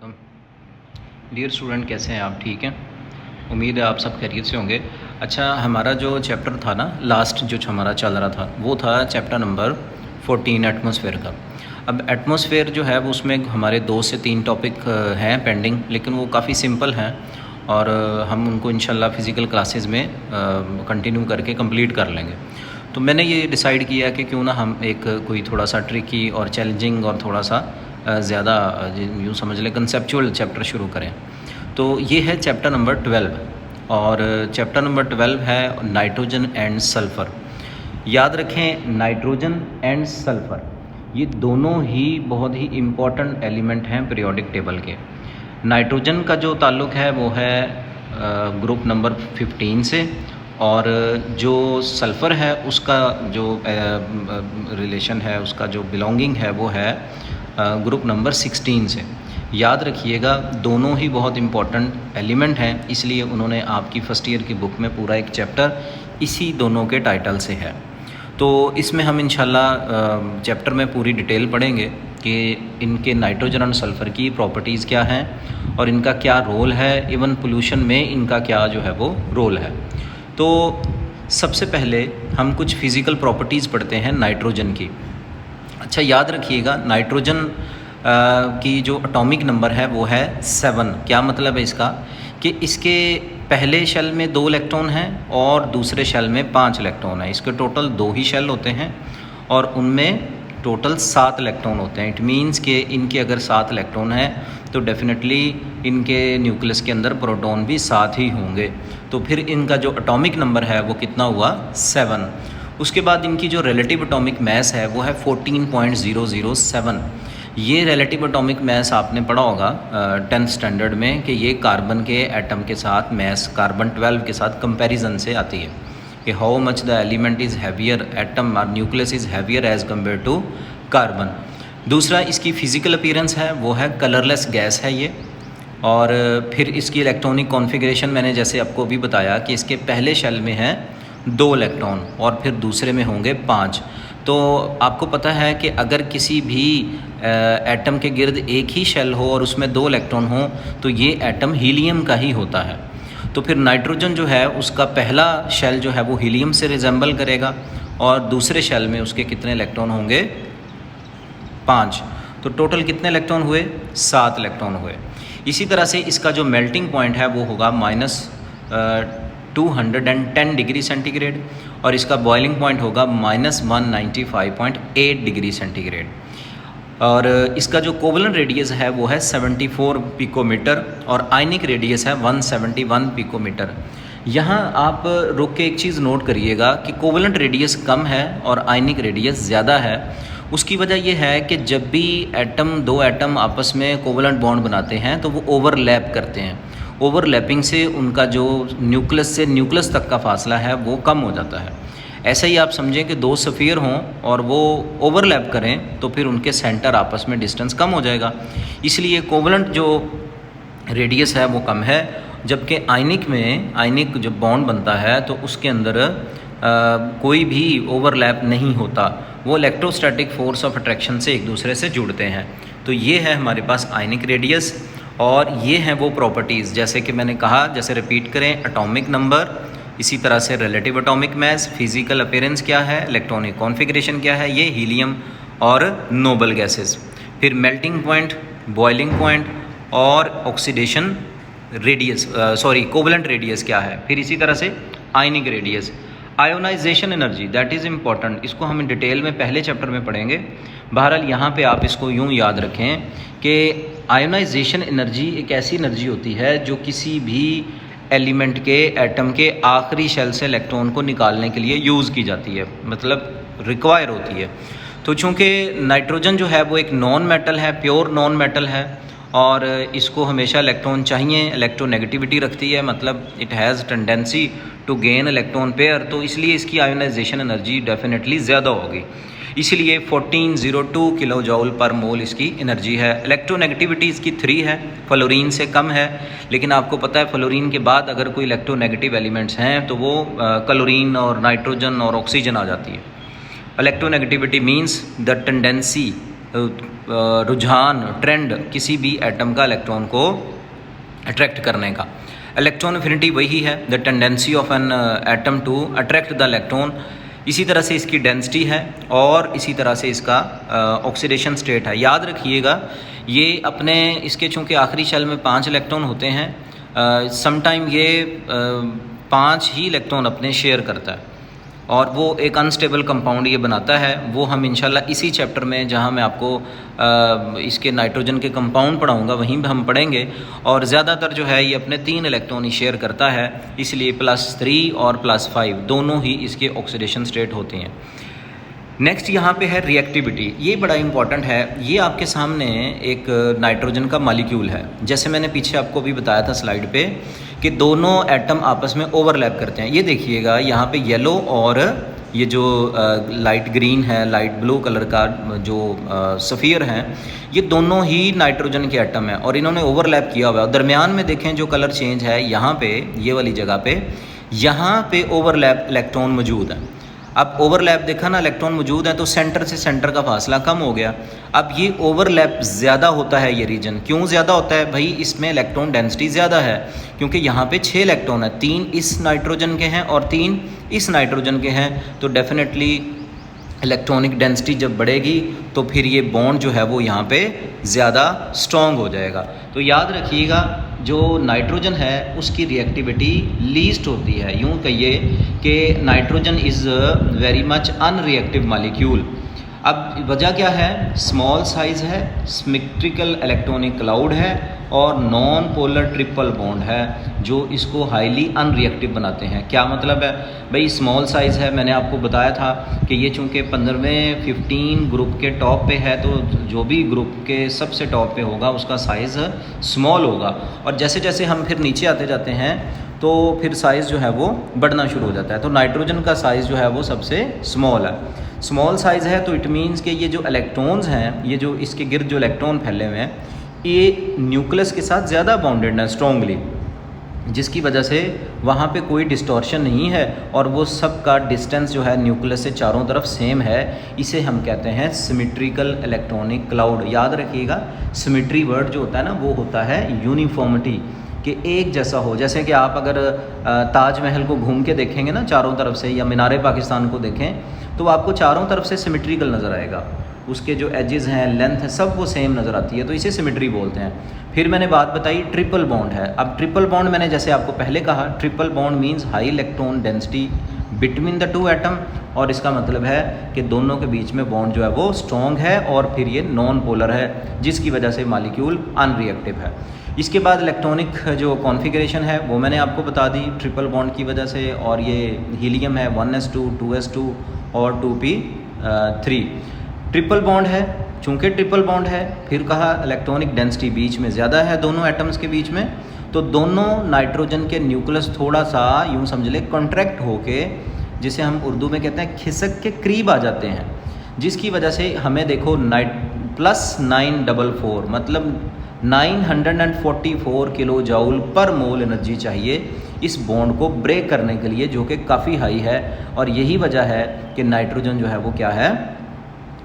Welcome dear student, कैसे हैं आप? ठीक हैं, उम्मीद है आप सब खैरियत से होंगे। अच्छा, हमारा जो चैप्टर था ना, लास्ट जो हमारा चल रहा था, वो था चैप्टर नंबर 14 एटमॉस्फेयर का। अब एटमॉस्फेयर जो है वो उसमें हमारे 2 से 3 टॉपिक हैं पेंडिंग, लेकिन वो काफ़ी सिंपल हैं और हम उनको इंशाल्लाह फ़िज़िकल क्लासेस में कंटिन्यू करके कंप्लीट कर लेंगे। तो मैंने ये डिसाइड किया कि क्यों ना हम एक कोई थोड़ा सा ट्रिकी और चैलेंजिंग और थोड़ा सा ज़्यादा यूँ समझ लें कंसेप्चुअल चैप्टर शुरू करें। तो ये है चैप्टर नंबर 12 और चैप्टर नंबर 12 है नाइट्रोजन एंड सल्फ़र। याद रखें, नाइट्रोजन एंड सल्फ़र ये दोनों ही बहुत ही इम्पॉर्टेंट एलिमेंट हैं पीरियोडिक टेबल के। नाइट्रोजन का जो ताल्लुक़ है वो है ग्रुप नंबर 15 से, और जो सल्फ़र है उसका जो रिलेशन है, उसका जो बिलोंगिंग है वो है ग्रुप नंबर 16 से। याद रखिएगा, दोनों ही बहुत इम्पॉर्टेंट एलिमेंट हैं, इसलिए उन्होंने आपकी फ़र्स्ट ईयर की बुक में पूरा एक चैप्टर इसी दोनों के टाइटल से है। तो इसमें हम इंशाल्लाह चैप्टर में पूरी डिटेल पढ़ेंगे कि इनके नाइट्रोजन और सल्फ़र की प्रॉपर्टीज़ क्या हैं और इनका क्या रोल है, इवन पोल्यूशन में इनका क्या जो है वो रोल है। तो सबसे पहले हम कुछ फ़िज़िकल प्रॉपर्टीज़ पढ़ते हैं नाइट्रोजन की। अच्छा, याद रखिएगा, नाइट्रोजन की जो एटॉमिक नंबर है वो है 7। क्या मतलब है इसका? कि इसके पहले शेल में 2 इलेक्ट्रॉन हैं और दूसरे शेल में 5 इलेक्ट्रॉन हैं। इसके टोटल 2 ही शेल होते हैं और उनमें टोटल 7 इलेक्ट्रॉन होते हैं। इट मीन्स कि इनके अगर 7 इलेक्ट्रॉन हैं तो डेफिनेटली इनके न्यूक्लियस के अंदर प्रोटॉन भी 7 ही होंगे। तो फिर इनका जो एटॉमिक नंबर है वो कितना हुआ? 7। उसके बाद इनकी जो रिलेटिव एटॉमिक मास है वो है 14.007। ये रिलेटिव एटॉमिक मास आपने पढ़ा होगा 10th स्टैंडर्ड में कि ये कार्बन के एटम के साथ मास कार्बन 12 के साथ कंपैरिजन से आती है कि how much the element is heavier, atom और nucleus is heavier as compare to carbon. दूसरा, इसकी फ़िज़िकल अपीयरेंस है वो है कलरलेस गैस है ये। और फिर इसकी इलेक्ट्रॉनिक कॉन्फ़िगरेशन मैंने जैसे आपको अभी बताया कि इसके पहले शेल में है 2 इलेक्ट्रॉन और फिर दूसरे में होंगे 5। तो आपको पता है कि अगर किसी भी एटम के गिर्द एक ही शेल हो और उसमें 2 इलेक्ट्रॉन हो तो ये एटम हीलियम का ही होता है। तो फिर नाइट्रोजन जो है उसका पहला शेल जो है वो हीलियम से रिजेंबल करेगा और दूसरे शेल में उसके कितने इलेक्ट्रॉन होंगे? 5। तो टोटल कितने इलेक्ट्रॉन हुए? 7 इलेक्ट्रॉन हुए। इसी तरह से इसका जो मेल्टिंग पॉइंट है वो होगा -210 डिग्री सेंटीग्रेड और इसका बॉइलिंग पॉइंट होगा -195.8 डिग्री सेंटीग्रेड। और इसका जो कोवलेंट रेडियस है वो है 74 पिकोमीटर और आयनिक रेडियस है 171 पिकोमीटर। यहाँ आप रुक के एक चीज़ नोट करिएगा कि कोवलेंट रेडियस कम है और आयनिक रेडियस ज़्यादा है। उसकी वजह यह है कि जब भी दो एटम आपस में कोवलेंट बॉन्ड बनाते हैं तो वो ओवरलैप करते हैं। ओवरलैपिंग से उनका जो न्यूक्लियस से न्यूक्लियस तक का फासला है वो कम हो जाता है। ऐसा ही आप समझें कि 2 सफ़ियर हों और वो ओवरलैप करें तो फिर उनके सेंटर आपस में डिस्टेंस कम हो जाएगा, इसलिए कोवलेंट जो रेडियस है वो कम है। जबकि आयनिक जब बॉन्ड बनता है तो उसके अंदर कोई भी ओवरलैप नहीं होता, वो इलेक्ट्रोस्टैटिक फोर्स ऑफ अट्रैक्शन से एक दूसरे से जुड़ते हैं। तो ये है हमारे पास आयनिक रेडियस और ये हैं वो प्रॉपर्टीज़, जैसे कि मैंने कहा, जैसे रिपीट करें, एटॉमिक नंबर, इसी तरह से relative atomic mass, physical appearance क्या है, इलेक्ट्रॉनिक कॉन्फ़िगरेशन क्या है, ये हीलियम और नोबल गैसेस, फिर मेल्टिंग पॉइंट, बॉइलिंग पॉइंट और ऑक्सीडेशन रेडियस कोवलेंट रेडियस क्या है, फिर इसी तरह से ionic radius. Ionization energy, that is important, इसको हम डिटेल में पहले चैप्टर में पढ़ेंगे। बहरहाल यहाँ पे आप इसको यूँ याद रखें कि आयोनाइजेशन एनर्जी एक ऐसी एनर्जी होती है जो किसी भी एलिमेंट के एटम के आखिरी शेल से इलेक्ट्रॉन को निकालने के लिए यूज़ की जाती है, मतलब रिक्वायर होती है। तो चूँकि नाइट्रोजन जो है वो एक नॉन मेटल है, प्योर नॉन मेटल है और इसको हमेशा इलेक्ट्रॉन चाहिए, इलेक्ट्रोनेगेटिविटी रखती है, मतलब it has tendency to gain electron pair, तो इसलिए इसकी आयोनाइजेशन एनर्जी डेफिनेटली ज़्यादा होगी। इसलिए 1402 किलो जूल पर मोल इसकी एनर्जी है। इलेक्ट्रोनेगेटिविटी इसकी 3 है, फ्लोरीन से कम है, लेकिन आपको पता है फ्लोरीन के बाद अगर कोई इलेक्ट्रोनेगेटिव एलिमेंट्स हैं तो वो क्लोरीन और नाइट्रोजन और ऑक्सीजन आ जाती है। इलेक्ट्रोनेगेटिविटी मीन्स द टेंडेंसी रुझान, ट्रेंड किसी भी एटम का इलेक्ट्रॉन को अट्रैक्ट करने का। इलेक्ट्रॉन एफिनिटी वही है, the tendency of an atom to attract the electron. इसी तरह से इसकी डेंसिटी है और इसी तरह से इसका ऑक्सीडेशन स्टेट है। याद रखिएगा ये अपने इसके चूँकि आखिरी शेल में 5 इलेक्ट्रॉन होते हैं, समटाइम ये 5 ही इलेक्ट्रॉन अपने शेयर करता है और वो एक अनस्टेबल कंपाउंड ये बनाता है। वो हम इंशाल्लाह इसी चैप्टर में, जहाँ मैं आपको इसके नाइट्रोजन के कंपाउंड पढ़ाऊँगा, वहीं भी हम पढ़ेंगे। और ज़्यादातर जो है ये अपने 3 इलेक्ट्रॉन ही शेयर करता है, इसलिए +3 और +5 दोनों ही इसके ऑक्सीडेशन स्टेट होते हैं। नेक्स्ट यहाँ पे है रिएक्टिविटी। ये बड़ा इंपॉर्टेंट है। ये आपके सामने एक नाइट्रोजन का मॉलिक्यूल है, जैसे मैंने पीछे आपको भी बताया था स्लाइड पे कि दोनों एटम आपस में ओवरलैप करते हैं। ये देखिएगा यहाँ पे येलो और ये जो लाइट ग्रीन है, लाइट ब्लू कलर का जो सफ़ियर है, ये दोनों ही नाइट्रोजन के एटम हैं और इन्होंने ओवरलैप किया हुआ है। दरमियान में देखें जो कलर चेंज है यहाँ पे, ये वाली जगह पे, यहाँ पे ओवरलैप इलेक्ट्रॉन मौजूद है। अब ओवरलैप देखा ना, इलेक्ट्रॉन मौजूद है तो सेंटर से सेंटर का फासला कम हो गया। अब ये ओवरलैप ज़्यादा होता है, ये रीजन क्यों ज़्यादा होता है भाई? इसमें इलेक्ट्रॉन डेंसिटी ज़्यादा है क्योंकि यहाँ पे 6 इलेक्ट्रॉन है, 3 इस नाइट्रोजन के हैं और 3 इस नाइट्रोजन के हैं। तो डेफिनेटली इलेक्ट्रॉनिक डेंसिटी जब बढ़ेगी तो फिर ये बॉन्ड जो है वो यहाँ पे ज़्यादा स्ट्रॉन्ग हो जाएगा। तो याद रखिएगा जो नाइट्रोजन है उसकी रिएक्टिविटी लीस्ट होती है। यूँ कहिए कि nitrogen is very much unreactive molecule. अब वजह क्या है? स्मॉल साइज़ है, सिमेट्रिकल इलेक्ट्रॉनिक क्लाउड है और नॉन पोलर ट्रिपल बॉन्ड है जो इसको हाईली अनरिएक्टिव बनाते हैं। क्या मतलब है भाई? स्मॉल साइज़ है, मैंने आपको बताया था कि ये चूँकि 15वें 15 ग्रुप के टॉप पे है तो जो भी ग्रुप के सबसे टॉप पे होगा उसका साइज़ स्मॉल होगा और जैसे जैसे हम फिर नीचे आते जाते हैं तो फिर साइज़ जो है वो बढ़ना शुरू हो जाता है। तो नाइट्रोजन का साइज़ जो है वो सबसे स्मॉल है। स्मॉल साइज़ है तो इट मीन्स कि ये जो इलेक्ट्रॉन्स हैं, ये जो इसके गिर्द जो इलेक्ट्रॉन फैले हुए हैं, ये न्यूक्लियस के साथ ज़्यादा बॉन्डेड है स्ट्रॉन्गली, जिसकी वजह से वहाँ पे कोई डिस्टॉर्शन नहीं है और वो सब का डिस्टेंस जो है न्यूक्लियस से चारों तरफ सेम है। इसे हम कहते हैं सिमेट्रिकल इलेक्ट्रॉनिक क्लाउड। याद रखिएगा सिमेट्री वर्ड जो होता है ना वो होता है यूनिफॉर्मिटी, कि एक जैसा हो। जैसे कि आप अगर ताजमहल को घूम के देखेंगे ना चारों तरफ से, या मीनार पाकिस्तान को देखें तो आपको चारों तरफ से सिमेट्रिकल नज़र आएगा, उसके जो एजेस हैं, लेंथ है, सब वो सेम नज़र आती है, तो इसे सिमेट्री बोलते हैं। फिर मैंने बात बताई ट्रिपल बॉन्ड है। अब ट्रिपल बॉन्ड मैंने जैसे आपको पहले कहा, triple bond means high electron density between the 2 atom, और इसका मतलब है कि दोनों के बीच में बॉन्ड जो है वो स्ट्रॉन्ग है और फिर ये नॉन पोलर है, जिसकी वजह से मॉलिक्यूल अनरिएक्टिव है। इसके बाद इलेक्ट्रॉनिक जो कॉन्फ़िगरेशन है वो मैंने आपको बता दी ट्रिपल बॉन्ड की वजह से, और ये हीलियम है 1s2 2s2 और 2p3 ट्रिपल बॉन्ड है। चूँकि ट्रिपल बॉन्ड है, फिर कहा इलेक्ट्रॉनिक डेंसिटी बीच में ज़्यादा है दोनों एटम्स के बीच में, तो दोनों नाइट्रोजन के न्यूक्लियस थोड़ा सा यूँ समझ ले कॉन्ट्रैक्ट होके, जिसे हम उर्दू में कहते हैं खिसक के करीब आ जाते हैं, जिसकी वजह से हमें देखो +944 मतलब 944 किलो जाउल पर मोल एनर्जी चाहिए इस बॉन्ड को ब्रेक करने के लिए, जो कि काफ़ी हाई है। और यही वजह है कि नाइट्रोजन जो है वो क्या है,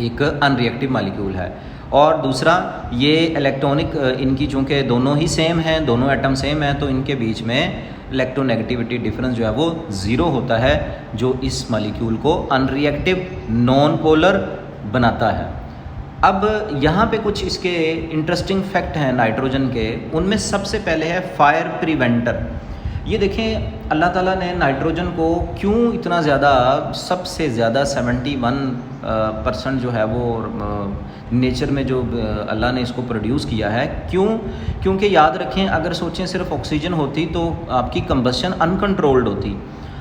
एक अनरिएक्टिव मॉलिक्यूल है। और दूसरा ये इलेक्ट्रॉनिक, इनकी चूँकि दोनों ही सेम हैं, दोनों एटम सेम हैं, तो इनके बीच में इलेक्ट्रोनेगेटिविटी डिफरेंस जो है वो 0 होता है, जो इस मॉलिक्यूल को अनरिएक्टिव नॉन पोलर बनाता है। अब यहाँ पे कुछ इसके इंटरेस्टिंग फैक्ट हैं नाइट्रोजन के, उनमें सबसे पहले है फायर प्रिवेंटर। ये देखें अल्लाह ताला ने नाइट्रोजन को क्यों इतना ज़्यादा, सबसे ज़्यादा 71% जो है वो नेचर में जो अल्लाह ने इसको प्रोड्यूस किया है। क्यों? क्योंकि याद रखें, अगर सोचें सिर्फ ऑक्सीजन होती तो आपकी कंबशन अनकंट्रोल्ड होती।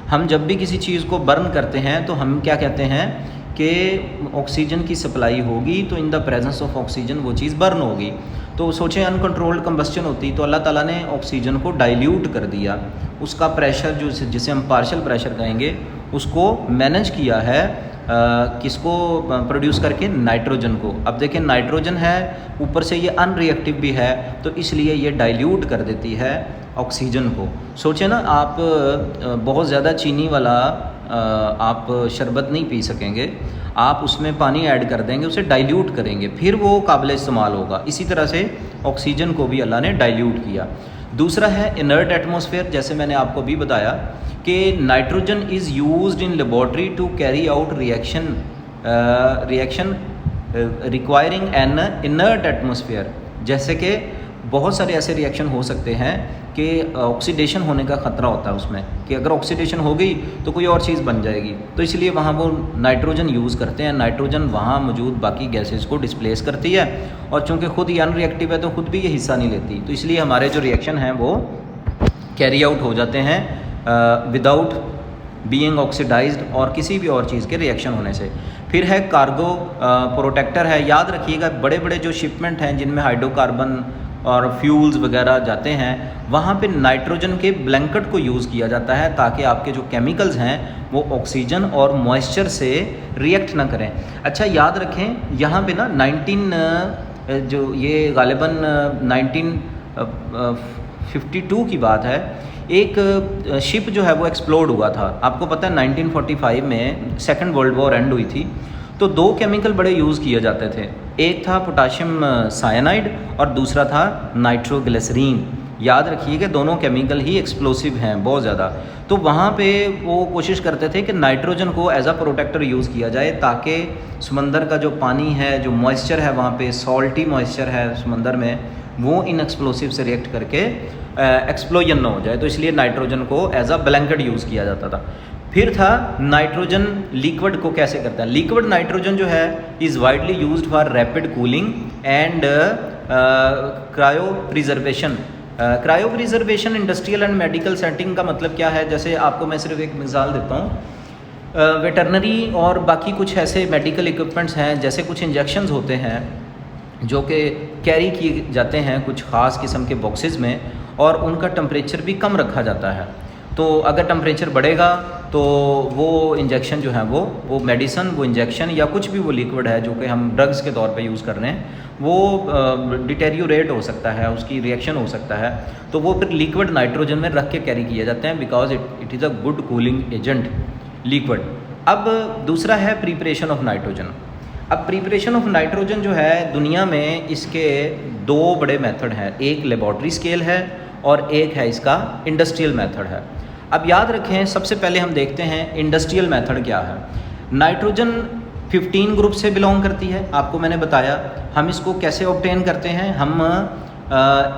हम जब भी किसी चीज़ को बर्न करते हैं तो हम क्या कहते हैं कि ऑक्सीजन की सप्लाई होगी, तो in the presence of oxygen वो चीज़ बर्न होगी। तो सोचें अनकंट्रोल्ड कंबस्चन होती तो अल्लाह ताला ने ऑक्सीजन को डाइल्यूट कर दिया, उसका प्रेशर जो जिसे हम पार्शियल प्रेशर कहेंगे उसको मैनेज किया है, किसको प्रोड्यूस करके, नाइट्रोजन को। अब देखें नाइट्रोजन है, ऊपर से ये अनरिएक्टिव भी है, तो इसलिए ये डाइल्यूट कर देती है ऑक्सीजन को। सोचें ना आप बहुत ज़्यादा चीनी वाला आप शरबत नहीं पी सकेंगे, आप उसमें पानी ऐड कर देंगे, उसे डाइल्यूट करेंगे, फिर वो काबिल इस्तेमाल होगा। इसी तरह से ऑक्सीजन को भी अल्लाह ने डाइल्यूट किया। दूसरा है इनर्ट एटमॉस्फेयर। जैसे मैंने आपको भी बताया कि nitrogen is used in laboratory to carry out reaction requiring an inert atmosphere. जैसे कि बहुत सारे ऐसे रिएक्शन हो सकते हैं कि ऑक्सीडेशन होने का ख़तरा होता है उसमें, कि अगर ऑक्सीडेशन हो गई तो कोई और चीज़ बन जाएगी, तो इसलिए वहाँ वो नाइट्रोजन यूज़ करते हैं। नाइट्रोजन वहाँ मौजूद बाकी गैसेस को डिस्प्लेस करती है, और चूँकि ख़ुद ही अनरिएक्टिव है तो ख़ुद भी ये हिस्सा नहीं लेती, तो इसलिए हमारे जो रिएक्शन हैं वो कैरी आउट हो जाते हैं विदाउट बीइंग ऑक्सीडाइज्ड और किसी भी और चीज़ के रिएक्शन होने से। फिर है कार्गो प्रोटेक्टर है। याद रखिएगा, बड़े बड़े जो शिपमेंट हैं जिनमें हाइड्रोकार्बन और फ्यूल्स वगैरह जाते हैं, वहाँ पे नाइट्रोजन के ब्लैंकेट को यूज़ किया जाता है ताकि आपके जो केमिकल्स हैं वो ऑक्सीजन और मॉइस्चर से रिएक्ट ना करें। अच्छा याद रखें, यहाँ पे ना 19 जो ये गालिबन 1952 की बात है, एक शिप जो है वो एक्सप्लोड हुआ था। आपको पता है 1945 में सेकेंड वर्ल्ड वॉर एंड हुई थी, तो दो केमिकल बड़े यूज़ किए जाते थे। एक था पोटाशियम साइनाइड और दूसरा था नाइट्रोग्लिसरीन। याद रखिए कि दोनों केमिकल ही एक्सप्लोसिव हैं बहुत ज़्यादा। तो वहाँ पे वो कोशिश करते थे कि नाइट्रोजन को एज अ प्रोटेक्टर यूज़ किया जाए ताकि समंदर का जो पानी है, जो मॉइस्चर है वहाँ पे, सॉल्टी मॉइस्चर है समंदर में, वो इन एक्सप्लोसिव से रिएक्ट करके एक्सप्लोजन ना हो जाए, तो इसलिए नाइट्रोजन को एज अ ब्लैंकेट यूज़ किया जाता था। फिर था नाइट्रोजन लिक्विड को कैसे करता है। लिक्विड नाइट्रोजन जो है is widely used for rapid cooling and cryo preservation. Cryo preservation industrial and medical setting का मतलब क्या है, जैसे आपको मैं सिर्फ एक मिसाल देता हूँ। वेटरनरी और बाकी कुछ ऐसे मेडिकल इक्विपमेंट्स हैं, जैसे कुछ इंजेक्शंस होते हैं जो कि कैरी किए जाते हैं कुछ ख़ास किस्म के बॉक्सेस में, और उनका टेम्परेचर भी कम रखा जाता है। तो अगर टेम्परेचर बढ़ेगा तो वो इंजेक्शन जो है वो मेडिसन, वो इंजेक्शन या कुछ भी वो लिक्विड है जो कि हम ड्रग्स के तौर पे यूज़ कर रहे हैं, वो डिटेरियोरेट हो सकता है, उसकी रिएक्शन हो सकता है, तो वो फिर लिक्विड नाइट्रोजन में रख के कैरी किए जाते हैं because it is a good cooling agent liquid. अब दूसरा है प्रिपरेशन ऑफ नाइट्रोजन। अब प्रिपरेशन ऑफ नाइट्रोजन जो है दुनिया में इसके दो बड़े मेथड हैं, एक लेबॉर्ट्री स्केल है और एक है इसका इंडस्ट्रियल मेथड है। अब याद रखें, सबसे पहले हम देखते हैं इंडस्ट्रियल मेथड क्या है। नाइट्रोजन 15 ग्रुप से बिलोंग करती है, आपको मैंने बताया। हम इसको कैसे ऑब्टेन करते हैं, हम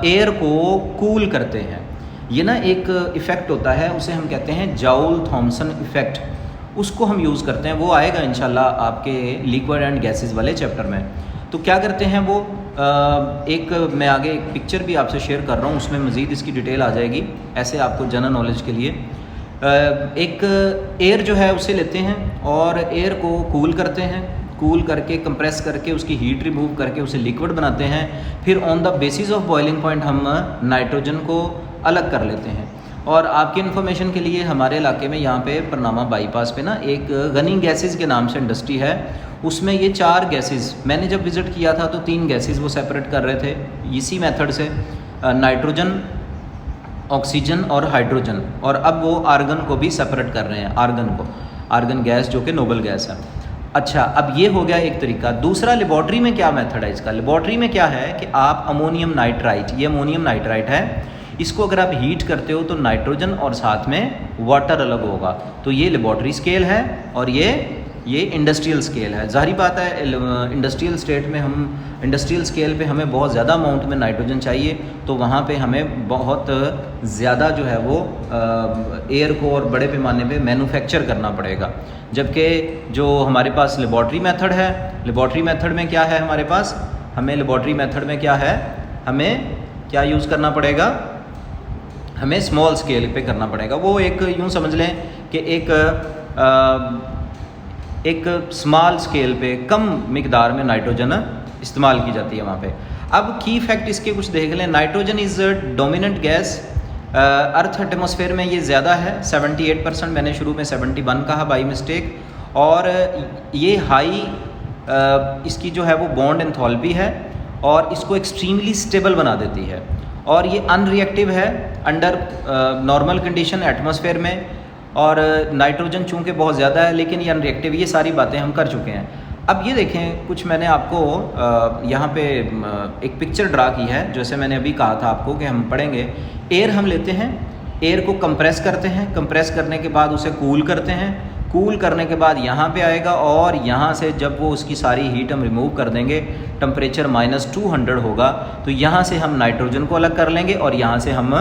एयर को कूल करते हैं। ये ना एक इफ़ेक्ट होता है, उसे हम कहते हैं जाउल थॉमसन इफ़ेक्ट, उसको हम यूज़ करते हैं। वो आएगा इंशाल्लाह आपके लिक्विड एंड गैसेस वाले चैप्टर में। तो क्या करते हैं वो, एक मैं आगे एक पिक्चर भी आपसे शेयर कर रहा हूँ, उसमें मज़ीद इसकी डिटेल आ जाएगी, ऐसे आपको जनरल नॉलेज के लिए। एक एयर जो है उसे लेते हैं और एयर को कूल करते हैं, कूल करके कंप्रेस करके उसकी हीट रिमूव करके उसे लिक्विड बनाते हैं। फिर on the basis of boiling point हम नाइट्रोजन को अलग कर लेते हैं। और आपकी इन्फॉर्मेशन के लिए, हमारे इलाके में यहाँ पे परनामा बाईपास पे ना एक गनी गैसेस के नाम से इंडस्ट्री है, उसमें ये 4 गैसेस, मैंने जब विज़िट किया था तो 3 गैसेस वो सेपरेट कर रहे थे इसी मेथड से, नाइट्रोजन, ऑक्सीजन और हाइड्रोजन, और अब वो आर्गन को भी सेपरेट कर रहे हैं, आर्गन गैस जो कि नोबल गैस है। अच्छा, अब ये हो गया एक तरीका। दूसरा, लेबॉर्ट्री में क्या मेथड है इसका। लेबॉर्ट्री में क्या है कि आप अमोनियम नाइट्राइट, ये अमोनियम नाइट्राइट है, इसको अगर आप हीट करते हो तो नाइट्रोजन और साथ में वाटर अलग होगा। तो ये लेबॉर्ट्री स्केल है और ये इंडस्ट्रियल स्केल है। ज़ाहिर बात है इंडस्ट्रियल स्केल पे हमें बहुत ज़्यादा अमाउंट में नाइट्रोजन चाहिए, तो वहाँ पे हमें बहुत ज़्यादा जो है वो एयर को और बड़े पैमाने पे मैन्युफैक्चर करना पड़ेगा। जबकि जो हमारे पास लेबॉर्ट्री मेथड है, लेबॉर्ट्री मेथड में क्या है हमारे पास, हमें लेबॉर्ट्री मेथड में क्या है, हमें क्या यूज़ करना पड़ेगा, हमें स्मॉल स्केल पे करना पड़ेगा। वो एक यूँ समझ लें कि एक स्मॉल स्केल पे कम मिकदार में नाइट्रोजन इस्तेमाल की जाती है वहाँ पे। अब की फैक्ट इसके कुछ देख लें। Nitrogen is dominant gas earth atmosphere में, ये ज़्यादा है 78%, मैंने शुरू में 71 कहा बाई मिस्टेक। और ये हाई इसकी जो है वो बॉन्ड एंथैल्पी है और इसको एक्सट्रीमली स्टेबल बना देती है, और ये अनरिएक्टिव है अंडर नॉर्मल कंडीशन एटमॉस्फेयर में। और नाइट्रोजन चूँकि बहुत ज़्यादा है लेकिन ये अनरिएक्टिव, ये सारी बातें हम कर चुके हैं। अब ये देखें, कुछ मैंने आपको यहाँ पे एक पिक्चर ड्रा की है, जैसे मैंने अभी कहा था आपको कि हम पढ़ेंगे। एयर हम लेते हैं, एयर को कंप्रेस करते हैं, कंप्रेस करने के बाद उसे कूल करते हैं, कूल करने के बाद यहाँ पे आएगा और यहाँ से जब वो उसकी सारी हीट हम रिमूव कर देंगे, टेम्परेचर -200 होगा, तो यहाँ से हम नाइट्रोजन को अलग कर लेंगे और यहाँ से हम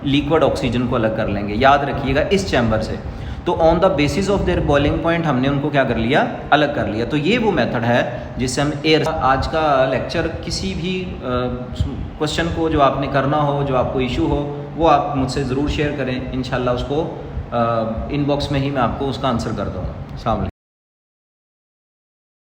लिक्विड ऑक्सीजन को अलग कर लेंगे। याद रखिएगा इस चैम्बर से। तो on the basis of their boiling point हमने उनको क्या कर लिया, अलग कर लिया। तो ये वो मेथड है जिससे हम एयर। आज का लेक्चर किसी भी क्वेश्चन को जो आपने करना हो, जो आपको इशू हो, वो आप मुझसे ज़रूर शेयर करें। इंशाल्लाह उसको इनबॉक्स में ही मैं आपको उसका आंसर कर दूँगा। अस्सलाम वालेकुम।